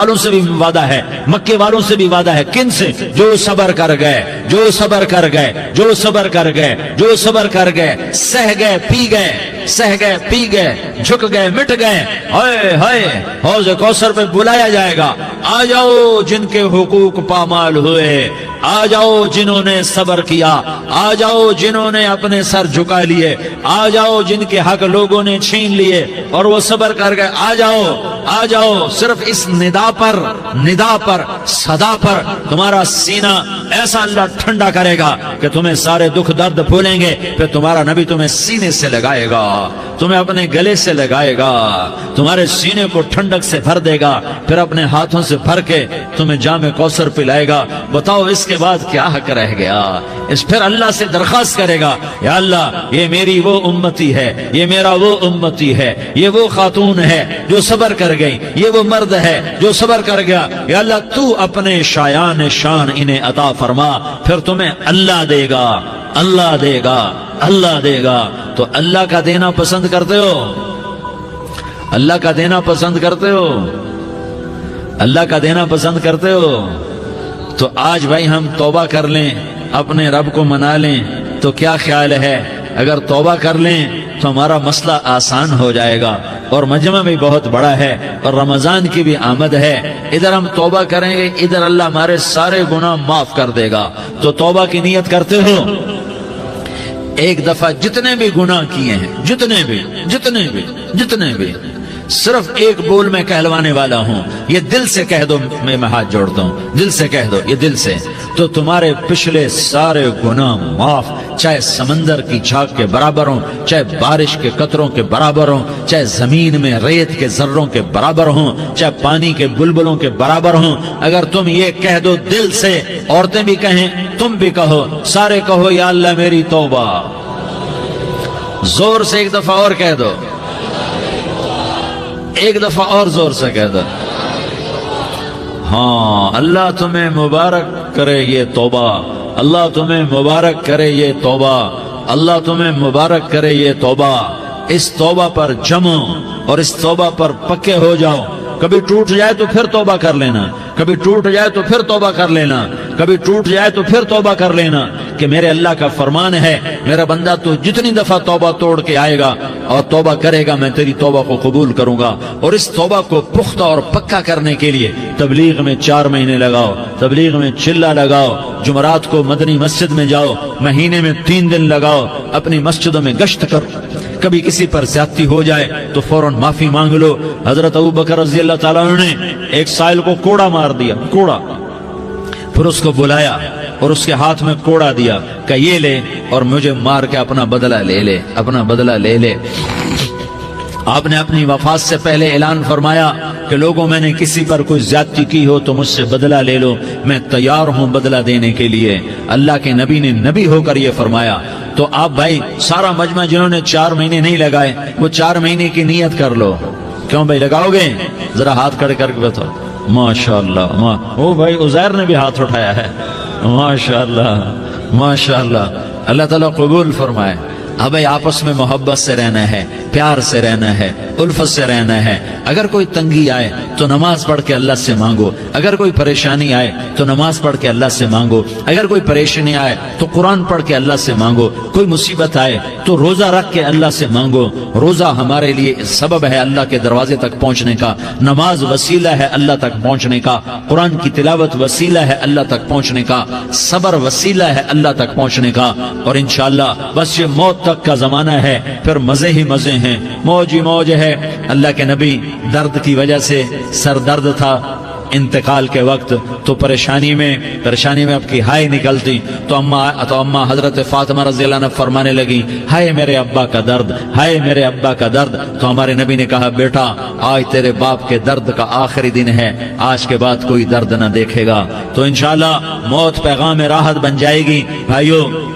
والوں سے بھی وعدہ ہے، مکے والوں سے بھی وعدہ ہے. کن سے؟ جو صبر کر گئے، جو صبر کر گئے، جو صبر کر گئے، جو صبر کر گئے، سہ گئے پی گئے، سہ گئے پی گئے، جھک گئے مٹ گئے. ہائے ہائے، حوض کوثر پہ بلایا جائے گا، آ جاؤ جن کے حقوق پامال ہوئے، آ جاؤ جنہوں نے صبر کیا، آ جاؤ جنہوں نے اپنے سر جھکا لیے، آ جاؤ جن کے حق لوگوں نے چھین لیے اور وہ صبر کر گئے. آ جاؤ، آ جاؤ. صرف اس ندا پر صدا پر تمہارا سینہ ایسا اللہ ٹھنڈا کرے گا کہ تمہیں سارے دکھ درد بھولیں گے. پھر تمہارا نبی تمہیں سینے سے لگائے گا، تمہیں اپنے گلے سے لگائے گا، تمہارے سینے کو ٹھنڈک سے بھر دے گا، پھر اپنے ہاتھوں سے بھر کے تمہیں جام کوثر پلائے گا. بتاؤ اس کے بعد کیا حق رہ گیا؟ اس پھر اللہ سے درخواست کرے گا، یا اللہ یہ میری وہ امتی ہے، یہ میرا وہ امتی ہے، یہ وہ خاتون ہے جو صبر کر گئی، یہ وہ مرد ہے جو صبر کر گیا. یا اللہ تو اپنے شایان شان انہیں عطا فرما. پھر تمہیں اللہ دے گا، اللہ دے گا، اللہ دے گا. تو اللہ کا دینا پسند کرتے ہو؟ اللہ کا دینا پسند کرتے ہو؟ اللہ کا دینا پسند کرتے ہو؟ تو آج بھائی ہم توبہ کر لیں، اپنے رب کو منا لیں. تو کیا خیال ہے اگر توبہ کر لیں تو ہمارا مسئلہ آسان ہو جائے گا، اور مجمع بھی بہت بڑا ہے اور رمضان کی بھی آمد ہے. ادھر ہم توبہ کریں گے، ادھر اللہ ہمارے سارے گناہ معاف کر دے گا. تو توبہ کی نیت کرتے ہو؟ ایک دفعہ جتنے بھی گناہ کیے ہیں، جتنے بھی صرف ایک بول میں کہلوانے والا ہوں، یہ دل سے کہہ دو. میں ہاتھ جوڑتا ہوں، دل سے کہہ دو، یہ دل سے. تو تمہارے پچھلے سارے گناہ معاف، چاہے سمندر کی جھاگ کے برابر ہوں، چاہے بارش کے قطروں کے برابر ہوں، چاہے زمین میں ریت کے ذروں کے برابر ہوں، چاہے پانی کے بلبلوں کے برابر ہوں. اگر تم یہ کہہ دو دل سے، عورتیں بھی کہیں، تم بھی کہو، سارے کہو یا اللہ میری توبہ. زور سے ایک دفعہ اور کہہ دو، ایک دفعہ اور زور سے کہہ دو. ہاں، اللہ تمہیں مبارک کرے یہ توبہ، اللہ تمہیں مبارک کرے یہ توبہ، اللہ تمہیں مبارک کرے یہ توبہ. اس توبہ پر جمو اور اس توبہ پر پکے ہو جاؤ. کبھی ٹوٹ جائے تو پھر توبہ کر لینا، کبھی ٹوٹ جائے تو پھر توبہ کر لینا، کبھی ٹوٹ جائے تو پھر توبہ کر لینا. کہ میرے اللہ کا فرمان ہے، میرا بندہ تو جتنی دفعہ توبہ توڑ کے آئے گا اور توبہ کرے گا میں تیری توبہ کو قبول کروں گا. اور اس توبہ کو پختہ اور پکا کرنے کے لیے تبلیغ میں 4 مہینے لگاؤ، تبلیغ میں چلہ لگاؤ، جمعرات کو مدنی مسجد میں جاؤ، مہینے میں 3 دن لگاؤ، اپنی مسجدوں میں گشت کرو. کبھی کسی پر زیادتی ہو جائے تو فوراً معافی مانگ لو. حضرت ابوبکر رضی اللہ تعالیٰ عنہ نے ایک سائل کو کوڑا مار دیا، کوڑا. پھر اس کو بلایا اور اس کے ہاتھ میں کوڑا دیا کہ یہ لے اور مجھے مار کے اپنا بدلہ لے لے، اپنا بدلہ لے لے. آپ نے اپنی وفات سے پہلے اعلان فرمایا کہ لوگوں میں نے کسی پر کوئی زیادتی کی ہو تو مجھ سے بدلہ لے لو، میں تیار ہوں بدلہ دینے کے لیے. اللہ کے نبی نے نبی ہو کر یہ فرمایا. تو آپ بھائی سارا مجمع جنہوں نے 4 مہینے نہیں لگائے وہ 4 مہینے کی نیت کر لو. کیوں بھائی لگاؤ گے؟ ذرا ہاتھ کھڑے کر کے بتاؤ. ماشاءاللہ. وہ بھائی عزیر نے بھی ہاتھ اٹھایا ہے. ماشاءاللہ ماشاءاللہ. اللہ تعالیٰ قبول فرمائے. اب آپس میں محبت سے رہنا ہے، پیار سے رہنا ہے، الفت سے رہنا ہے. اگر کوئی تنگی آئے تو نماز پڑھ کے اللہ سے مانگو، اگر کوئی پریشانی آئے تو نماز پڑھ کے اللہ سے مانگو، اگر کوئی پریشانی آئے تو قرآن پڑھ کے اللہ سے مانگو، کوئی مصیبت آئے تو روزہ رکھ کے اللہ سے مانگو. روزہ ہمارے لیے سبب ہے اللہ کے دروازے تک پہنچنے کا، نماز وسیلہ ہے اللہ تک پہنچنے کا، قرآن کی تلاوت وسیلہ ہے اللہ تک پہنچنے کا، صبر وسیلہ ہے اللہ تک پہنچنے کا. اور انشاءاللہ بس یہ موت تک کا زمانہ ہے، پھر مزے ہی مزے ہیں، موج ہی موج ہے. اللہ کے نبی درد کی وجہ سے سر درد تھا انتقال کے وقت، تو پریشانی میں اب کی ہائے نکلتی تو اما حضرت فاطمہ رضی اللہ عنہ فرمانے لگی ہائے میرے ابا کا درد، ہائے میرے ابا کا درد. تو ہمارے نبی نے کہا بیٹا آج تیرے باپ کے درد کا آخری دن ہے، آج کے بعد کوئی درد نہ دیکھے گا. تو انشاءاللہ موت پیغام راحت بن جائے گی. بھائیو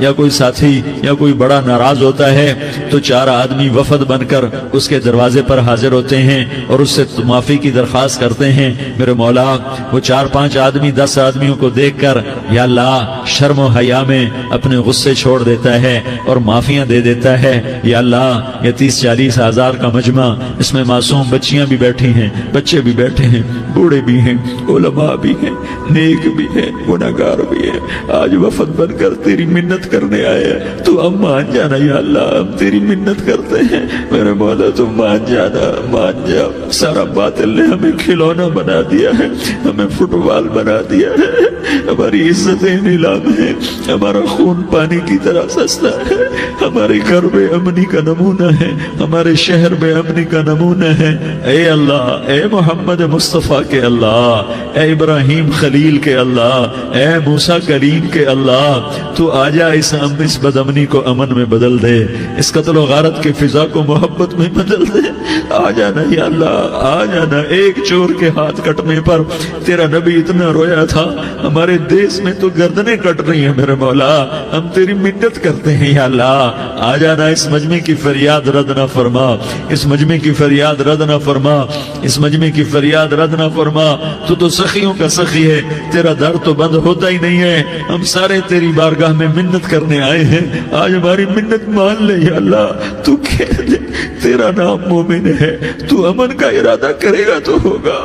یا کوئی ساتھی یا کوئی بڑا ناراض ہوتا ہے تو 4 آدمی وفد بن کر اس کے دروازے پر حاضر ہوتے ہیں اور اس سے معافی کی درخواست کرتے ہیں. میرے مولا وہ 4-5 آدمی 10 آدمیوں کو دیکھ کر یا اللہ شرم و حیا میں اپنے غصے چھوڑ دیتا ہے اور معافیاں دے دیتا ہے. یا اللہ یہ 30-40 ہزار کا مجمع، اس میں معصوم بچیاں بھی بیٹھی ہیں، بچے بھی بیٹھے ہیں، بوڑھے بھی ہیں، علماء بھی ہیں، نیک بھی ہیں، گناہگار بھی ہیں. آج وفد بن کر تیری منت کرنے آئے ہیں، تو ہم مان جانا یا اللہ، ہم تیری منت کرتے ہیں. میرے مولا تم مان جانا، مان جا. سارا باطل نے ہمیں کھلونا بنا دیا ہے، ہمیں فٹ بال بنا دیا ہے، ہماری عزتیں نیلام ہے، ہمارا خون پانی کی طرح سستا ہے، ہمارے گھر بے امنی کا نمونہ ہے، ہمارے شہر بے امنی کا نمونہ ہے. اے اللہ، اے محمد مصطفیٰ کے اللہ، اے ابراہیم خلیل کے اللہ، اے موسیٰ کلیم کے اللہ، تو آجا اس بد امنی کو امن میں بدل دے، اس قتل و غارت کی فضا کو محبت میں بدل دے. آ جانا یا اللہ، آ جانا. ایک چور کے ہاتھ کٹنے پر تیرا نبی اتنا رویا تھا، ہمارے دیس میں تو گردنیں کٹ رہی ہیں. میرے مولا ہم تیری منت کرتے ہیں یا اللہ، آ جانا. اس مجمع کی فریاد رد نہ فرما، اس مجمع کی فریاد رد نہ فرما، اس مجمع کی فریاد رد نہ فرما. تو سخیوں کا سخی ہے، تیرا در تو بند ہوتا ہی نہیں ہے. ہم سارے تیری بارگاہ میں منت کرنے آئے ہیں، آج ہماری منت مان لے یا اللہ. تو کہہ دے تیرا نام مومن ہے، تو امن کا ارادہ کرے گا تو ہوگا.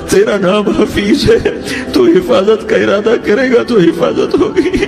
تیرا نام حفیظ ہے، تو حفاظت کا ارادہ کرے گا تو حفاظت ہوگی.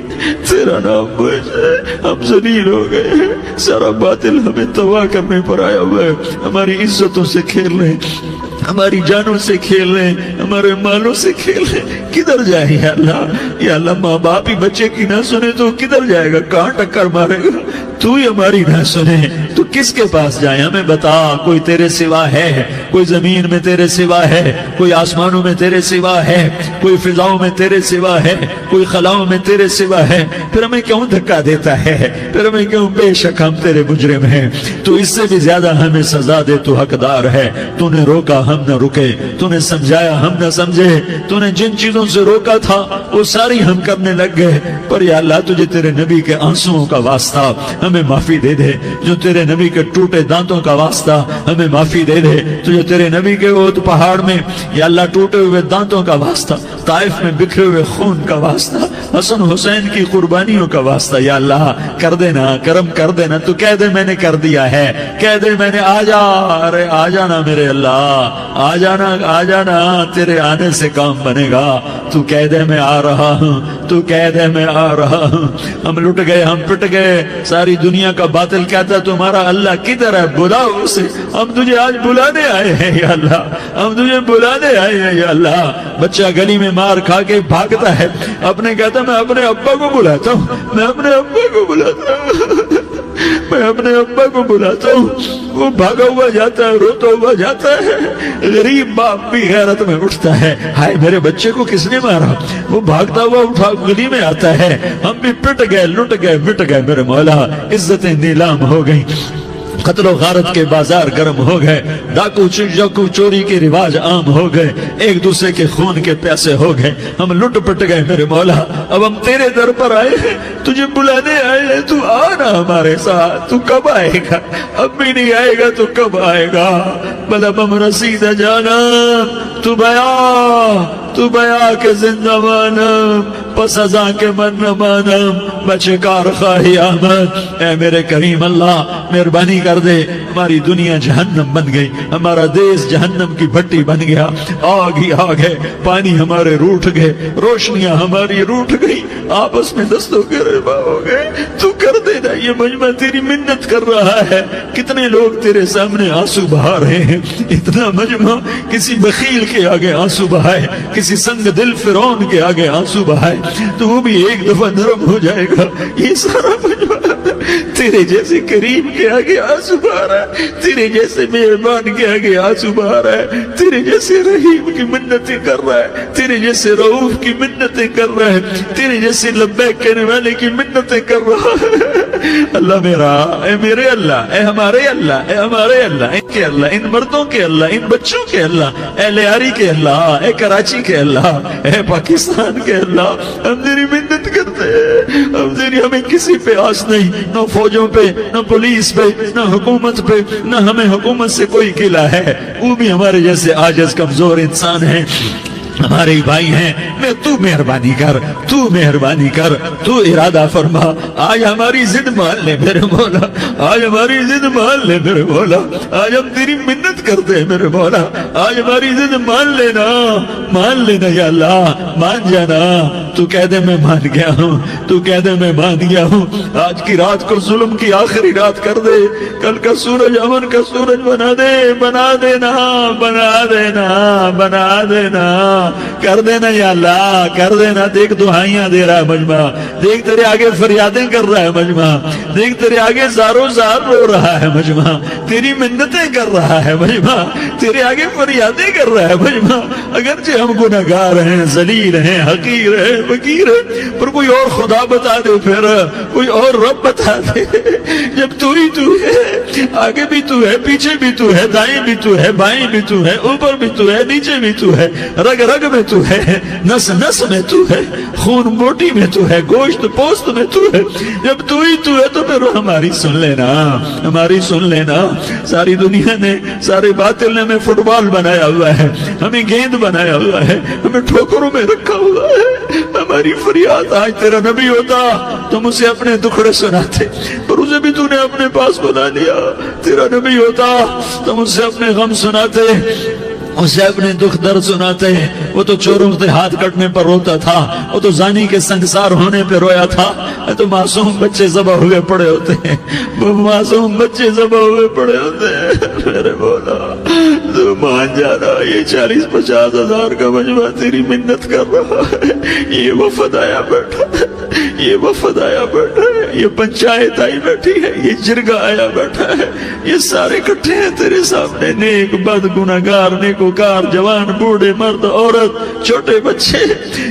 تیرا نام بوجھ ہے، ہم ذلیل ہو گئے ہیں، سارا باطل ہمیں تباہ کرنے پر آیا ہوا ہے. ہماری عزتوں سے کھیل رہے ہیں، ہماری جانوں سے کھیل رہے ہیں، ہمارے مالوں سے کھیل رہے ہیں. کدھر جائے یا اللہ؟ یا اللہ ماں باپ ہی بچے کی نہ سنے تو کدھر جائے گا؟ کہاں ٹکر مارے گا؟ تو ہی ہماری نہ سنے تو کس کے پاس جائیں؟ ہمیں بتا. کوئی تیرے سوا ہے؟ کوئی زمین میں تیرے سوا ہے؟ کوئی آسمانوں میں تیرے سوا ہے؟ کوئی فضاؤں میں تیرے سوا ہے؟ کوئی خلاؤں میں تیرے سوا ہے؟ پھر ہمیں کیوں دھکا دیتا ہے؟ پھر ہمیں کیوں؟ بے شک ہم تیرے مجرم ہیں، تو اس سے بھی زیادہ ہمیں سزا دے. تو حقدار ہے. تو نے روکا ہم نہ رکے، تو نے سمجھایا ہم نہ سمجھے، تو نے جن چیزوں سے روکا تھا وہ ساری ہم کرنے لگ گئے. پر یا اللہ تجھے تیرے نبی کے آنسوؤں کا واسطہ ہمیں معافی دے دے. جو تیرے نبی کے ٹوٹے دانتوں کا واسطہ ہمیں معافی دے دے. تجھے تیرے نبی کے احد پہاڑ میں یا اللہ ٹوٹے ہوئے دانتوں کا واسطہ، طائف میں بکھرے ہوئے خون کا واسطہ، حسن حسین کی قربانیوں کا واسطہ یا اللہ کر دینا، کرم کر دینا. تو کہہ دے میں نے کر دیا ہے، کہہ دے میں نے. آ جا، ارے آ جانا میرے اللہ، آ جانا، آ جانا. تیرے آنے سے کام بنے گا. تو کہہ دے میں آ رہا ہوں، تو کہہ دے میں آ رہا ہوں. ہم لٹ گئے، ہم پٹ گئے. ساری دنیا کا باطل کہتا تمہارا اللہ کدھر ہے؟ بلاؤ اسے. ہم تجھے آج بلانے آئے ہیں یا اللہ، ہم تجھے بلانے آئے ہیں یا اللہ. بچہ گلی میں مار کھا کے بھاگتا ہے، اپنے کہتا میں اپنے ابا کو بلاتا ہوں، میں اپنے ابا کو بلاتا ہوں، میں اپنے ابا کو بلاتا ہوں. وہ بھاگا ہوا جاتا ہے، روتا ہوا جاتا ہے. غریب باپ بھی غیرت میں اٹھتا ہے، ہائے میرے بچے کو کس نے مارا؟ وہ بھاگتا ہوا اٹھا گلی میں آتا ہے. ہم بھی پٹ گئے، لٹ گئے، مٹ گئے. میرے مولا عزتیں نیلام ہو گئی، قتل و غارت کے بازار گرم ہو گئے، ڈاکو چوری کے رواج عام ہو گئے، ایک دوسرے کے خون کے پیاسے ہو گئے. ہم لٹ پٹ گئے میرے مولا. اب ہم تیرے در پر آئے ہیں، تجھے بلانے آئے ہیں. تو آنا ہمارے ساتھ. تو کب آئے گا؟ اب بھی نہیں آئے گا تو کب آئے گا؟ بلا بم رسید جانا تو بیا کے زندہ مانم، پس ازاں کے من نہ مانم، بچے کار خواہی آمد. اے میرے کریم اللہ مہربانی کر دے. ہماری دنیا جہنم بن گئی، ہمارا دیس جہنم کی بھٹی بن گیا. آگ ہی آگ ہے، پانی ہمارے روٹھ گئے، روشنیاں ہماری روٹھ گئی، آپس میں دستوں کے ربا ہو گئے. تو کر دینا. یہ مجمع تیری منت کر رہا ہے. کتنے لوگ تیرے سامنے آنسو بہا رہے ہیں. اتنا مجمع کسی بخیل کے آگے آنسو بہائے، کسی سنگ دل فرعون کے آگے آنسو بہائے تو وہ بھی ایک دفعہ نرم ہو جائے گا. یہ سارا مجمع تیرے جیسے کریم کے آگے آنسو بہا رہا ہے، تیرے جیسے مہربان کے آگے آنسو بہا رہا ہے، تیرے جیسے رحیم کی منتیں کر رہا ہے، تیرے جیسے رؤوف کی منتیں کر رہا ہے، تیرے جیسے لبیک کہنے والے کی منتیں کر رہا ہے. اللہ میرا، اے میرے اللہ، اے ہمارے اللہ، اے ہمارے اللہ، ان کے اللہ، ان مردوں کے اللہ، ان بچوں کے اللہ، اے لیاری کے اللہ، اے کراچی کے اللہ، اے پاکستان کے اللہ. ہم تیری منت کرتے ہیں، اب تیری ہمیں کسی پہ آس نہیں، نہ فوجوں پہ، نہ پولیس پہ، نہ حکومت پہ، نہ ہمیں حکومت سے کوئی قلعہ ہے، وہ بھی ہمارے جیسے عاجز کمزور انسان ہیں، ہمارے بھائی ہیں۔ میں تو مہربانی کر، تو مہربانی کر، تو ارادہ فرما، آج ہماری ضد مان لے میرے مولا، آج ہماری ضد مان لے میرے مولا، آج ہم تیری منت کرتے ہیں میرے مولا، آج ہماری ضد مان لینا، مان لینا یا اللہ، مان جانا۔ تو کہہ دے میں مان گیا ہوں، تو کہہ دے میں مان گیا ہوں۔ آج کی رات کو ظلم کی آخری رات کر دے، کل کا سورج امن کا سورج بنا دے، بنا دینا، بنا دینا، بنا دینا، کر دینا یا اللہ، کر دینا۔ دیکھ دعائیاں دے رہا ہے مجمع، دیکھ تیرے آگے فریادیں کر رہا ہے مجمع، دیکھ تیرے آگے زارو زار رو رہا ہے مجمع، تیری منتیں کر رہا ہے مجمع، تیرے آگے فریادیں کر رہا ہے مجمع۔ اگرچہ ہم گناہگار ہیں، ذلیل ہیں، حقیر ہیں، فقیر ہیں، پر کوئی اور خدا بتا دے، پھر کوئی اور رب بتا دے۔ جب تو ہی تو ہے، آگے بھی تو ہے، پیچھے بھی تو ہے، دائیں بھی تو ہے، بائیں بھی تو ہے، اوپر بھی تو ہے، نیچے بھی تو ہے، رگ رگ میں تو ہے، نس نس میں تو ہے، خون بوٹی میں تو ہے، گوشت پوست میں تو ہے۔ جب تو ہی تو ہے تو پھر ہماری سن لینا، ہماری سن لینا۔ ساری دنیا نے، سارے باطل نے ہمیں فٹ بال بنایا ہوا ہے، ہمیں گیند بنایا ہوا ہے، ہمیں ٹھوکروں میں رکھا ہوا ہے۔ ہماری فریاد، آج تیرا نبی ہوتا تم اسے اپنے دکھڑے سناتے، پر اسے بھی تو نے اپنے پاس بنا لیا۔ تیرا نبی ہوتا تم اسے اپنے غم سناتے، اسے اپنے دکھ درد سناتے۔ وہ تو چوروں کے ہاتھ کٹنے پر روتا تھا، وہ تو زانی کے سنگسار ہونے پہ رویا تھا، تو معصوم بچے ذبح ہوئے پڑے ہوتے ہیں، وہ معصوم بچے ذبح ہوئے پڑے ہوتے ہیں۔ میرے مولا تو مان جانا، یہ 40-50 ہزار کا مجمع تیری منت کر رہا ہے، یہ وفد آیا بیٹھا ہے، یہ وفد آیا بیٹھا ہے، یہ پنچایت آئی بیٹھی ہے، یہ جرگہ آیا بیٹھا ہے، یہ سارے اکٹھے ہیں تیرے سامنے، نیک بد گناہگار، نیکوکار، جوان بوڑھے مرد عورت چھوٹے بچے۔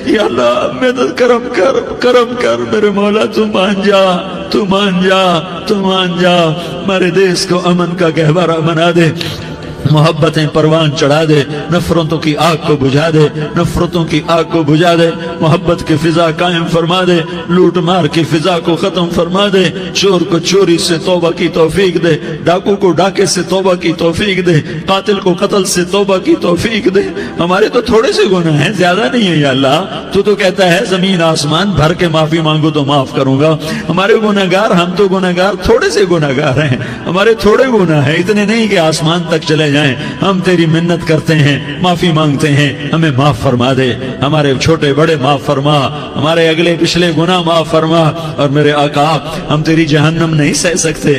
یا اللہ مدد کرم کر، کرم کر میرے مولا، تو مان جا، تو مان جا، تو مان جا۔ ہمارے دیس کو امن کا گہوارہ بنا دے، محبتیں پروان چڑھا دے، نفرتوں کی آگ کو بجھا دے، نفرتوں کی آگ کو بجھا دے، محبت کی فضا قائم فرما دے، لوٹ مار کی فضا کو ختم فرما دے، چور کو چوری سے توبہ کی توفیق دے، ڈاکو کو ڈاکے سے توبہ کی توفیق دے، قاتل کو قتل سے توبہ کی توفیق دے۔ ہمارے تو تھوڑے سے گناہ ہیں، زیادہ نہیں ہے یا اللہ، تو کہتا ہے زمین آسمان بھر کے معافی مانگو تو معاف کروں گا۔ ہمارے گناہگار، ہم تو گناہگار تھوڑے سے گناہگار ہیں، ہمارے تھوڑے گناہ ہیں، اتنے نہیں کہ آسمان تک چلے جائیں۔ ہم تیری منت کرتے ہیں، معافی مانگتے ہیں، ہمیں معاف فرما دے، ہمارے چھوٹے بڑے معاف فرما، ہمارے اگلے پچھلے گناہ معاف فرما۔ اور میرے آقا، ہم تیری جہنم نہیں سہ سکتے،